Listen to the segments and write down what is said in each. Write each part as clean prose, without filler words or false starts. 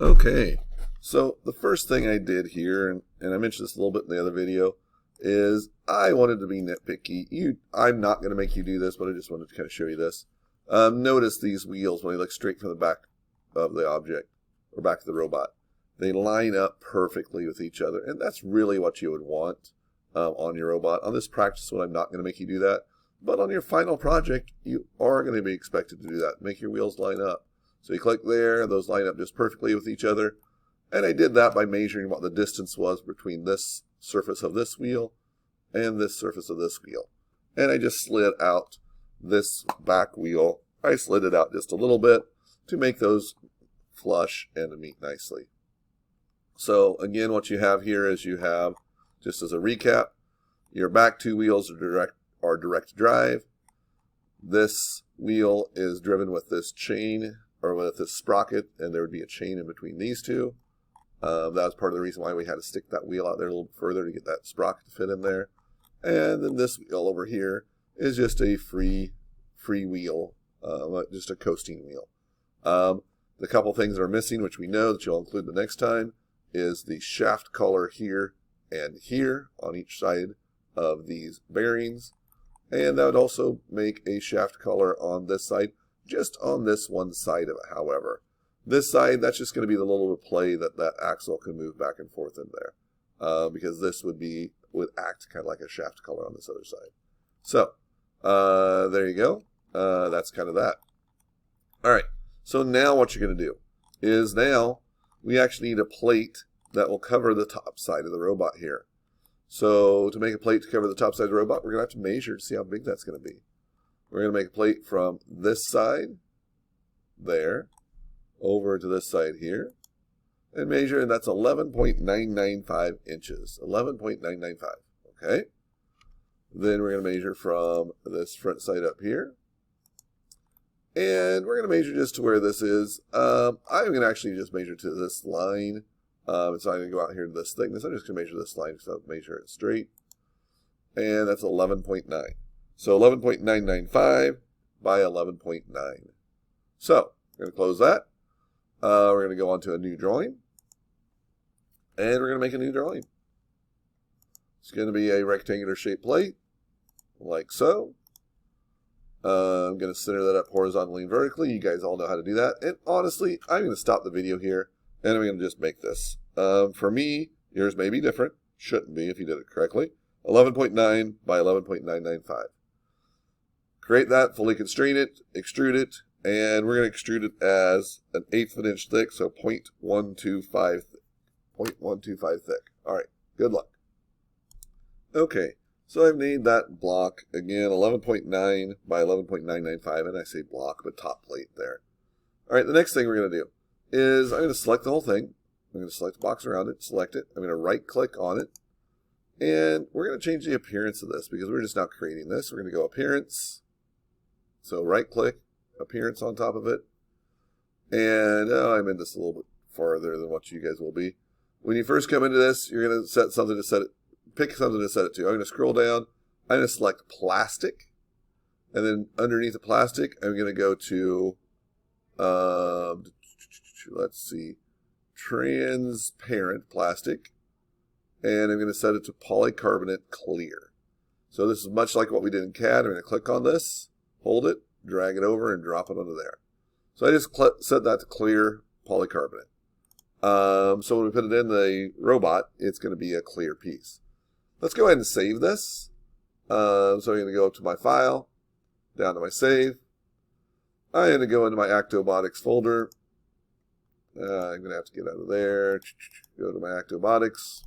Okay, so the first thing I did here, and I mentioned this a little bit in the other video, is I wanted to be nitpicky. I'm not going to make you do this, but I just wanted to kind of show you this. Notice these wheels when you look straight from the back of the object, or back of the robot. They line up perfectly with each other, and that's really what you would want on your robot. On this practice one, I'm not going to make you do that, but on your final project, you are going to be expected to do that. Make your wheels line up. So you click there, those line up just perfectly with each other. And I did that by measuring what the distance was between this surface of this wheel and this surface of this wheel. And I just slid out this back wheel. I slid it out just a little bit to make those flush and to meet nicely. So again, what you have here is you have, just as a recap, your back two wheels are direct drive. This wheel is driven with this chain, or with this sprocket, and there would be a chain in between these two. That was part of the reason why we had to stick that wheel out there a little bit further to get that sprocket to fit in there. And then this wheel over here is just a free wheel, just a coasting wheel. The couple things that are missing, which we know that you'll include the next time, is the shaft color here and here on each side of these bearings. And that would also make a shaft color on this side, just on this one side of it, however. This side, that's just going to be the little play that axle can move back and forth in there. Because this would act kind of like a shaft color on this other side. So, there you go. That's kind of that. Alright, so now what you're going to do is now we actually need a plate that will cover the top side of the robot here. So to make a plate to cover the top side of the robot, we're going to have to measure to see how big that's going to be. We're going to make a plate from this side, there, over to this side here, and measure, and that's 11.995 inches. 11.995, okay? Then we're going to measure from this front side up here. And we're going to measure just to where this is. I'm going to actually just measure to this line. It's not going to go out here to this thickness. I'm just going to measure this line because I'll measure it straight. And that's 11.9. So 11.995 by 11.9. So we're going to close that. We're going to go on to a new drawing. And we're going to make a new drawing. It's going to be a rectangular shaped plate, like so. I'm going to center that up horizontally and vertically. You guys all know how to do that. And honestly, I'm going to stop the video here, and I'm going to just make this. For me, yours may be different. Shouldn't be if you did it correctly. 11.9 by 11.995. Create that, fully constrain it, extrude it, and we're going to extrude it as an 1/8 of an inch thick, so 0.125 thick. All right, good luck. Okay. So I've made that block, again, 11.9 by 11.995, and I say block, but top plate there. All right, the next thing we're going to do is I'm going to select the whole thing. I'm going to select the box around it, select it. I'm going to right-click on it, and we're going to change the appearance of this because we're just now creating this. We're going to go Appearance. So right-click, Appearance on top of it. And I made this a little bit farther than what you guys will be. When you first come into this, you're going to set something to set it. Pick something to set it to. I'm going to scroll down. I'm going to select plastic. And then underneath the plastic, I'm going to go to, let's see, transparent plastic. And I'm going to set it to polycarbonate clear. So this is much like what we did in CAD. I'm going to click on this, hold it, drag it over, and drop it onto there. So I just set that to clear polycarbonate. So when we put it in the robot, it's going to be a clear piece. Let's go ahead and save this. So I'm going to go up to my file, down to my save. I'm going to go into my Actobotics folder. I'm going to have to get out of there. Go to my Actobotics.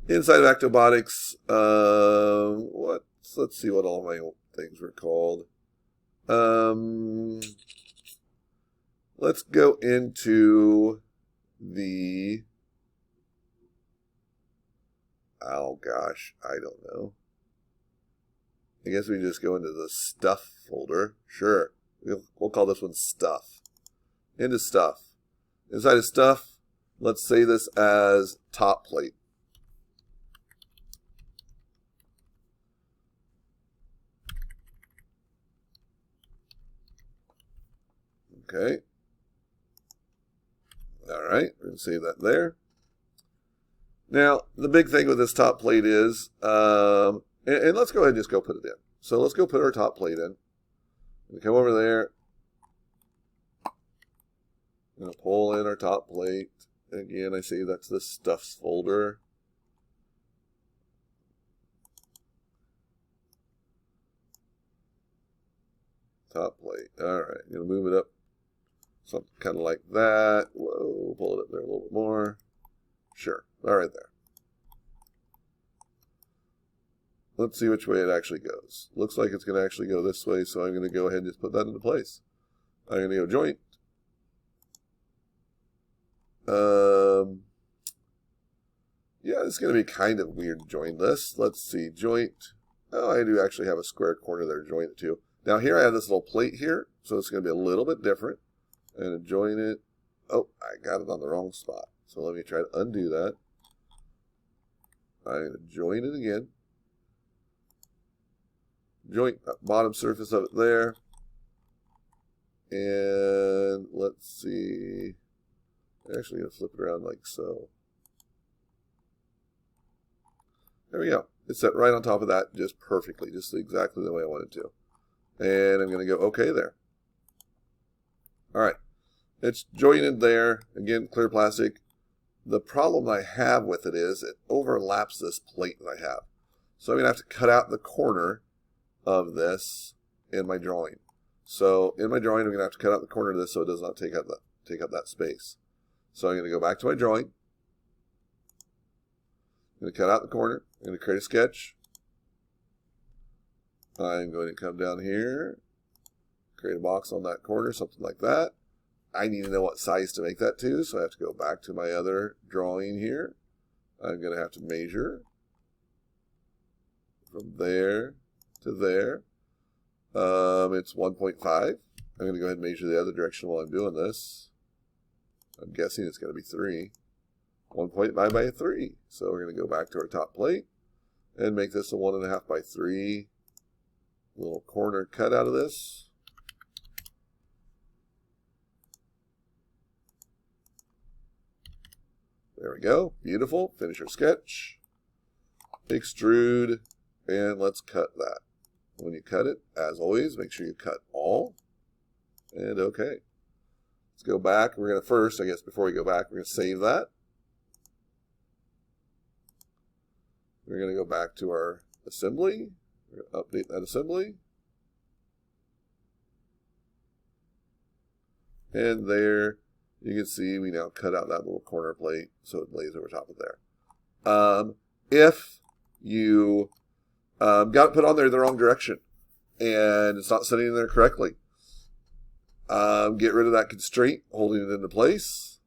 Inside of Actobotics, let's see what all my things were called. Let's go into the... Oh gosh, I don't know. I guess we just go into the Stuff folder. Sure, we'll call this one Stuff. Into Stuff. Inside of Stuff, let's say this as Top Plate. Okay. right, we're going to save that there. Now, the big thing with this top plate is, and let's go ahead and just go put it in. So let's go put our top plate in. We come over there. I'm going to pull in our top plate. Again, I see that's the stuffs folder. Top plate. All right, I'm going to move it up. Something kind of like that. Whoa, pull it up there a little bit more. Sure. All right there. Let's see which way it actually goes. Looks like it's going to actually go this way, so I'm going to go ahead and just put that into place. I'm going to go joint. Yeah, it's going to be kind of weird to join this. Let's see. Joint. Oh, I do actually have a square corner there to join it to. Now here I have this little plate here, so it's going to be a little bit different. I'm going to join it. Oh, I got it on the wrong spot. So let me try to undo that. I'm going to join it again. Joint bottom surface of it there. And let's see. I'm actually going to flip it around like so. There we go. It's set right on top of that just perfectly, just exactly the way I want it to. And I'm going to go OK there. All right. It's jointed there. Again, clear plastic. The problem I have with it is it overlaps this plate that I have. So I'm going to have to cut out the corner of this in my drawing. So in my drawing, I'm going to have to cut out the corner of this so it does not take up that space. So I'm going to go back to my drawing. I'm going to cut out the corner. I'm going to create a sketch. I'm going to come down here, create a box on that corner, something like that. I need to know what size to make that to, so I have to go back to my other drawing here. I'm going to have to measure from there to there. It's 1.5. I'm going to go ahead and measure the other direction while I'm doing this. I'm guessing it's going to be 3. 1.5 by 3. So we're going to go back to our top plate and make this a 1.5 by 3 little corner cut out of this. There we go. Beautiful. Finish our sketch. Extrude. And let's cut that. When you cut it, as always, make sure you cut all. And OK. Let's go back. We're going to first, I guess, before we go back, we're going to save that. We're going to go back to our assembly. We're going to update that assembly. And there, you can see we now cut out that little corner plate so it lays over top of there. If you got it put on there the wrong direction and it's not sitting in there correctly, get rid of that constraint, holding it into place,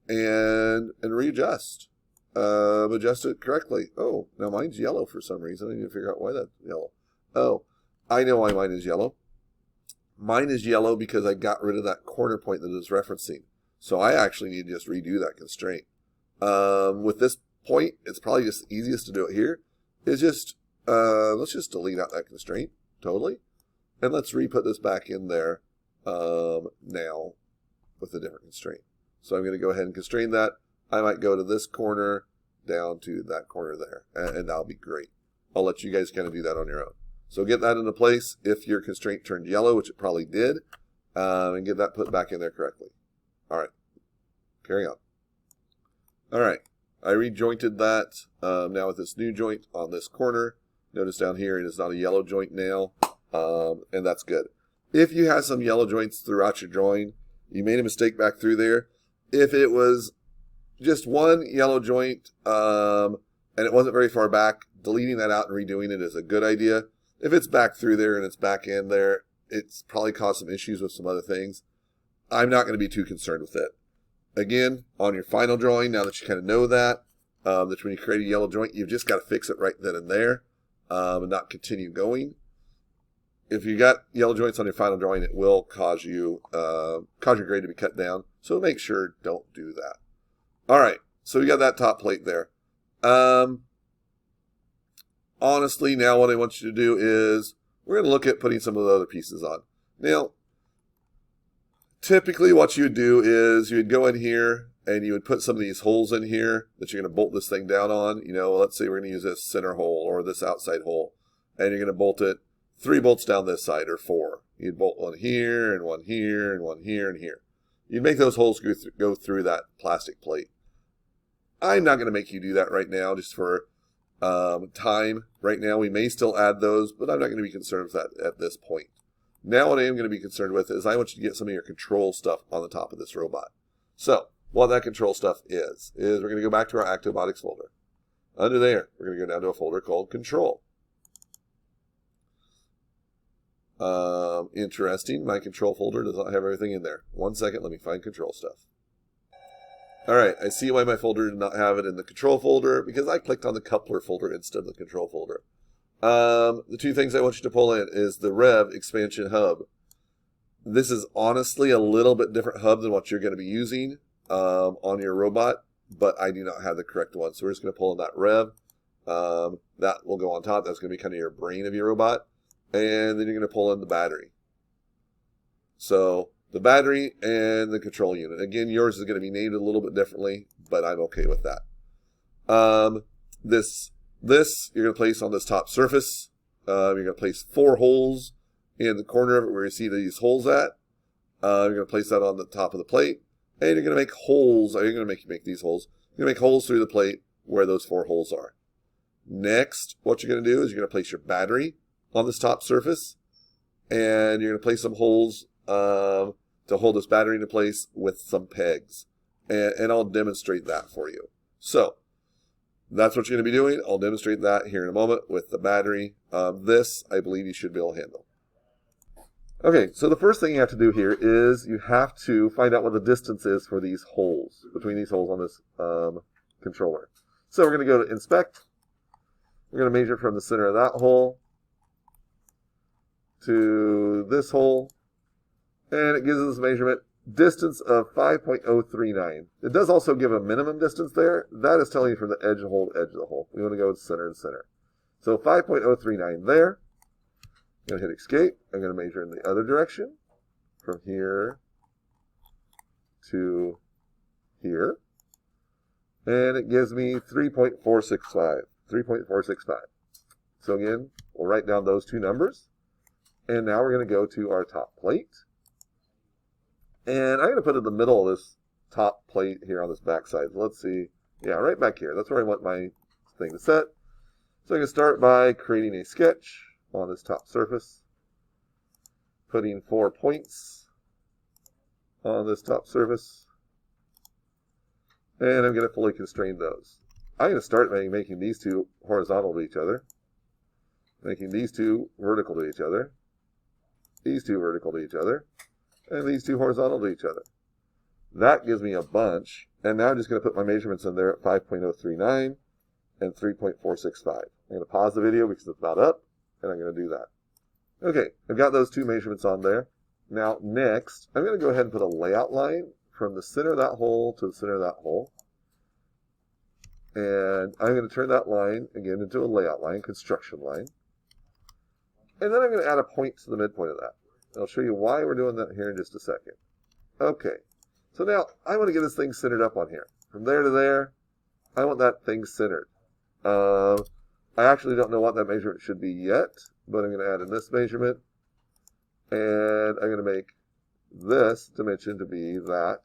and readjust. Adjust it correctly. Oh, now mine's yellow for some reason. I need to figure out why that's yellow. Oh, I know why mine is yellow. Mine is yellow because I got rid of that corner point that it was referencing. So I actually need to just redo that constraint. With this point, it's probably just the easiest to do it here. It's just, let's just delete out that constraint totally. And let's re-put this back in there now with a different constraint. So I'm going to go ahead and constrain that. I might go to this corner down to that corner there, and that'll be great. I'll let you guys kind of do that on your own. So get that into place if your constraint turned yellow, which it probably did, and get that put back in there correctly. All right, carry on. All right, I rejointed that now with this new joint on this corner. Notice down here it is not a yellow joint now, and that's good. If you have some yellow joints throughout your drawing, you made a mistake back through there. If it was just one yellow joint and it wasn't very far back, deleting that out and redoing it is a good idea. If it's back through there and it's back in there, it's probably caused some issues with some other things. I'm not going to be too concerned with it. Again, on your final drawing, now that you kind of know that when you create a yellow joint, you've just got to fix it right then and there and not continue going. If you got yellow joints on your final drawing, it will cause your grade to be cut down. So make sure don't do that. All right, so we got that top plate there. Honestly, now what I want you to do is we're going to look at putting some of the other pieces on. Now, typically what you would do is you would go in here and you would put some of these holes in here that you're going to bolt this thing down on. You know, let's say we're going to use this center hole or this outside hole, and you're going to bolt it 3 bolts down this side or 4. You'd bolt one here and one here and one here and here. You'd make those holes go through that plastic plate. I'm not going to make you do that right now just for time. Right now we may still add those, but I'm not going to be concerned with that at this point. Now what I am going to be concerned with is I want you to get some of your control stuff on the top of this robot. So what that control stuff is we're going to go back to our Actobotics folder. Under there, we're going to go down to a folder called Control. Interesting, my control folder does not have everything in there. 1 second, let me find control stuff. Alright, I see why my folder did not have it in the control folder, because I clicked on the coupler folder instead of the control folder. The 2 things I want you to pull in is the Rev expansion hub. This is honestly a little bit different hub than what you're going to be using on your robot, but I do not have the correct one. So we're just going to pull in that Rev. That will go on top. That's going to be kind of your brain of your robot. And then you're going to pull in the battery. So the battery and the control unit. Again, yours is going to be named a little bit differently, but I'm okay with that. This you're going to place on this top surface. You're going to place 4 holes in the corner of it where you see these holes at. You're going to place that on the top of the plate. And you're going to make holes. You're going to make these holes. You're going to make holes through the plate where those 4 holes are. Next, what you're going to do is you're going to place your battery on this top surface. And you're going to place some holes to hold this battery into place with some pegs. And I'll demonstrate that for you. So that's what you're going to be doing. I'll demonstrate that here in a moment with the battery. This, I believe you should be able to handle. Okay, so the first thing you have to do here is you have to find out what the distance is for these holes, between these holes on this controller. So we're going to go to Inspect. We're going to measure from the center of that hole to this hole. And it gives us a measurement distance of 5.039. It does also give a minimum distance there. That is telling you from the edge of the hole to edge of the hole. We want to go center to center. So 5.039 there. I'm going to hit escape. I'm going to measure in the other direction from here to here. And it gives me 3.465. 3.465. So again, we'll write down those 2 numbers. And now we're going to go to our top plate. And I'm going to put it in the middle of this top plate here on this back side. Let's see. Yeah, right back here. That's where I want my thing to set. So I'm going to start by creating a sketch on this top surface. Putting 4 points on this top surface. And I'm going to fully constrain those. I'm going to start by making these 2 horizontal to each other. Making these 2 vertical to each other. These 2 vertical to each other. And these 2 horizontal to each other. That gives me a bunch. And now I'm just going to put my measurements in there at 5.039 and 3.465. I'm going to pause the video because it's not up. And I'm going to do that. Okay, I've got those 2 measurements on there. Now, next, I'm going to go ahead and put a layout line from the center of that hole to the center of that hole. And I'm going to turn that line, again, into a layout line, construction line. And then I'm going to add a point to the midpoint of that. I'll show you why we're doing that here in just a second. Okay, so now I want to get this thing centered up on here. From there to there, I want that thing centered. I actually don't know what that measurement should be yet, but I'm going to add in this measurement. And I'm going to make this dimension to be that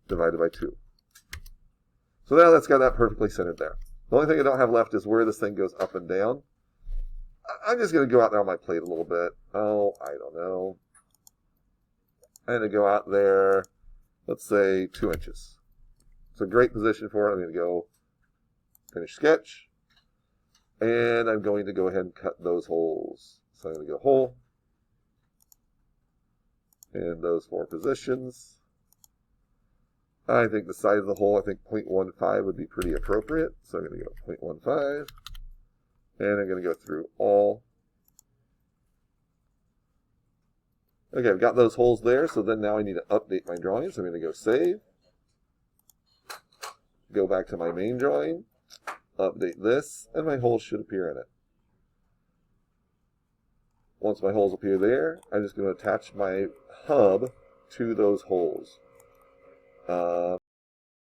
divided by 2. So now that's got that perfectly centered there. The only thing I don't have left is where this thing goes up and down. I'm just going to go out there on my plate a little bit. Oh, I don't know. I'm going to go out there, let's say 2 inches. It's a great position for it. I'm going to go finish sketch. And I'm going to go ahead and cut those holes. So I'm going to go hole. And those 4 positions. I think the size of the hole, I think 0.15 would be pretty appropriate. So I'm going to go 0.15. And I'm going to go through all. Okay, I've got those holes there, so then now I need to update my drawing. So I'm going to go save. Go back to my main drawing. Update this, and my holes should appear in it. Once my holes appear there, I'm just going to attach my hub to those holes.